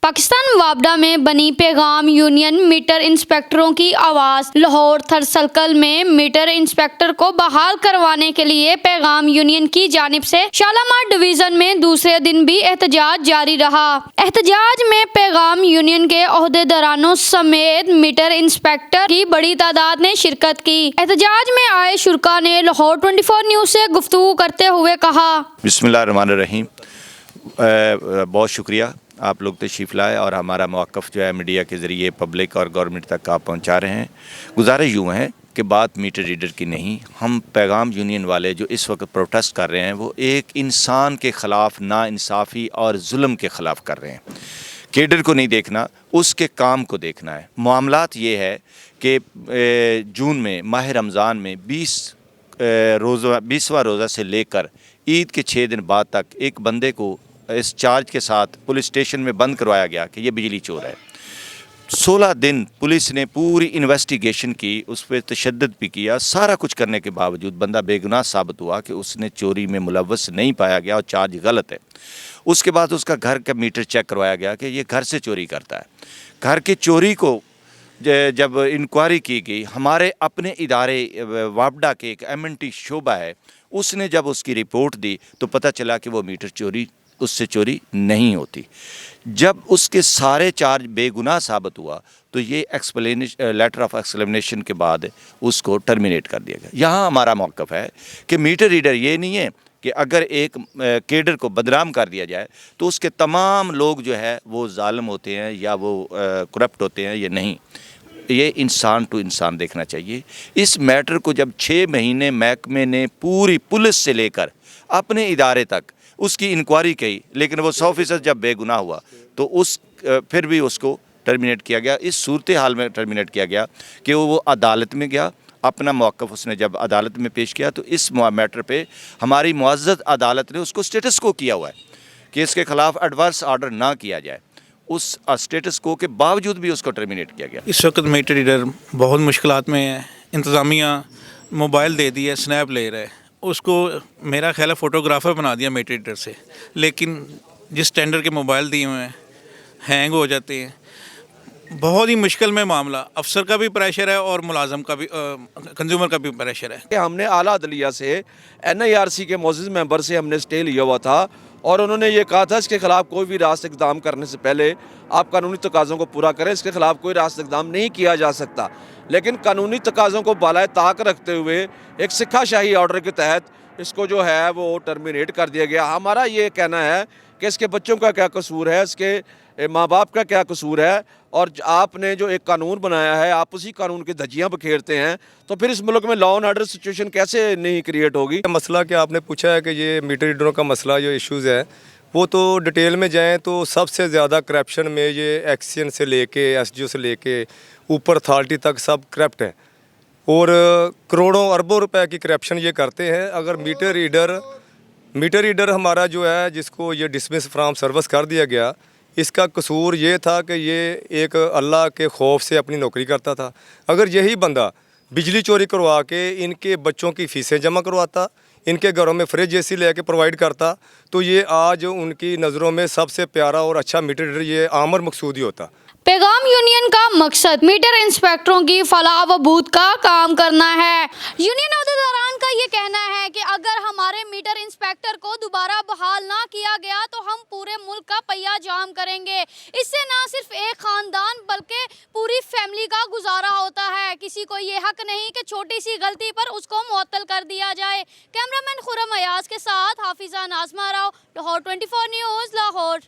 पाकिस्तान वापडा में बनी पैगाम यूनियन मीटर इंस्पेक्टरों की आवाज। लाहौर थर सर्कल में मीटर इंस्पेक्टर को बहाल करवाने के लिए पैगाम यूनियन की जानिब से शालामार डिवीजन में दूसरे दिन भी एहतजाज जारी रहा। एहतजाज में पैगाम यूनियन के ओहदेदारों समेत मीटर इंस्पेक्टर की बड़ी तादाद ने शिरकत की। एहतजाज में आए शुरका ने लाहौर 24 न्यूज से गुफ्तगू करते हुए कहा, बिस्मिल्लाहिर्रहमानिर्रहीम। बहुत शुक्रिया आप लोग तशरीफ़ लाए और हमारा मौक़िफ़ जो है मीडिया के ज़रिए पब्लिक और गवर्नमेंट तक आप पहुंचा रहे हैं। गुजारिश यूँ है कि बात मीटर रीडर की नहीं, हम पैगाम यूनियन वाले जो इस वक्त प्रोटेस्ट कर रहे हैं वो एक इंसान के ख़िलाफ़ नाइंसाफ़ी और जुल्म के ख़िलाफ़ कर रहे हैं। केडर को नहीं देखना, उसके काम को देखना है। मामलात ये है कि जून में माह रमज़ान में 20वां रोज़ा से लेकर ईद के 6 दिन बाद तक एक बंदे को इस चार्ज के साथ पुलिस स्टेशन में बंद करवाया गया कि ये बिजली चोर है। 16 दिन पुलिस ने पूरी इन्वेस्टिगेशन की, उस पर तशद्दुद भी किया। सारा कुछ करने के बावजूद बंदा बेगुनाह साबित हुआ कि उसने चोरी में मुलव्वस नहीं पाया गया और चार्ज गलत है। उसके बाद उसका घर का मीटर चेक करवाया गया कि ये घर से चोरी करता है। घर की चोरी को जब इंक्वायरी की गई, हमारे अपने इदारे वापडा के एक MNT शोबा है, उसने जब उसकी रिपोर्ट दी तो पता चला कि वो मीटर चोरी उससे चोरी नहीं होती। जब उसके सारे चार्ज बेगुनाह साबित हुआ तो ये लेटर ऑफ एक्सप्लेनेशन के बाद उसको टर्मिनेट कर दिया गया। यहाँ हमारा मौक़िफ़ है कि मीटर रीडर ये नहीं है कि अगर एक केडर को बदनाम कर दिया जाए तो उसके तमाम लोग जो है वो जालिम होते हैं या वो करप्ट होते हैं, ये नहीं। ये इंसान टू इंसान देखना चाहिए। इस मैटर को जब 6 महीने महकमे ने पूरी पुलिस से लेकर अपने इदारे तक उसकी इंक्वायरी की, लेकिन वो 100% जब बेगुनाह हुआ तो फिर भी उसको टर्मिनेट किया गया। इस सूरत हाल में टर्मिनेट किया गया कि वो अदालत में गया, अपना मौक़िफ़ उसने जब अदालत में पेश किया तो इस मैटर पे हमारी मुअज़्ज़ज़ अदालत ने उसको स्टेटस को किया हुआ है कि इसके ख़िलाफ़ एडवर्स ऑर्डर ना किया जाए। उस स्टेटस को के बावजूद भी उसको टर्मिनेट किया गया। इस वक्त मीटर रीडर बहुत मुश्किलात में है। इंतज़ामिया मोबाइल दे दिया, स्नैप ले रहा है, उसको मेरा ख्याल है फ़ोटोग्राफ़र बना दिया मीटर रीडर से, लेकिन जिस स्टैंडर्ड के मोबाइल दिए हुए हैं हैंग हो जाते हैं। बहुत ही मुश्किल में मामला, अफसर का भी प्रेशर है और मुलाजम का भी, कंज्यूमर का भी प्रेशर है। हमने आला अदलिया से NIRC के मोअज़्ज़िज़ मेंबर से हमने स्टे लिया हुआ था और उन्होंने ये कहा था इसके ख़िलाफ़ कोई भी रास्त इक़दाम करने से पहले आप कानूनी तकाज़ों को पूरा करें, इसके ख़िलाफ़ कोई रास्त इक़दाम नहीं किया जा सकता। लेकिन कानूनी तकाज़ों को बालाए ताक रखते हुए एक सिक्का शाही ऑर्डर के तहत इसको जो है वो टर्मिनेट कर दिया गया। हमारा ये कहना है कि इसके बच्चों का क्या कसूर है, इसके माँ बाप का क्या कसूर है, और आपने जो एक कानून बनाया है आप उसी कानून की धज्जियाँ बखेरते हैं तो फिर इस मुल्क में लॉ एंड ऑर्डर सिचुएशन कैसे नहीं क्रिएट होगी। मसला कि आपने पूछा है कि ये मीटर रीडरों का मसला जो इश्यूज़ है वो तो डिटेल में जाएं तो सबसे ज़्यादा करप्शन में ये एक्शन से लेके SGO से लेके ऊपर अथॉरिटी तक सब करप्ट हैं और करोड़ों अरबों रुपए की करप्शन ये करते हैं। अगर मीटर रीडर हमारा जो है जिसको ये डिसमिस फ्रॉम सर्विस कर दिया गया, इसका कसूर ये था कि ये एक अल्लाह के खौफ से अपनी नौकरी करता था। अगर यही बंदा बिजली चोरी करवा के इनके बच्चों की फ़ीसें जमा करवाता, इनके घरों में फ्रिज AC लेके प्रोवाइड करता, तो ये आज उनकी नज़रों में सबसे प्यारा और अच्छा मीटर रीडर ये आमर मकसूदी होता। पैगाम यूनियन का मकसद मीटर इंस्पेक्टरों की फलाह व बहबूद का काम करना है। यूनियन ओहदेदारान का ये कहना है कि अगर हमारे मीटर इंस्पेक्टर को दोबारा बहाल ना किया गया तो हम पूरे मुल्क का पहिया जाम करेंगे। इससे ना सिर्फ एक ख़ानदान बल्कि पूरी फैमिली का गुजारा होता है। किसी को ये हक नहीं कि छोटी सी गलती पर उसको मुअत्तल कर दिया जाए। कैमरामैन खुरम अयाज के साथ हाफिज़ा नाज़मा राव, लाहौर 24 न्यूज़, लाहौर।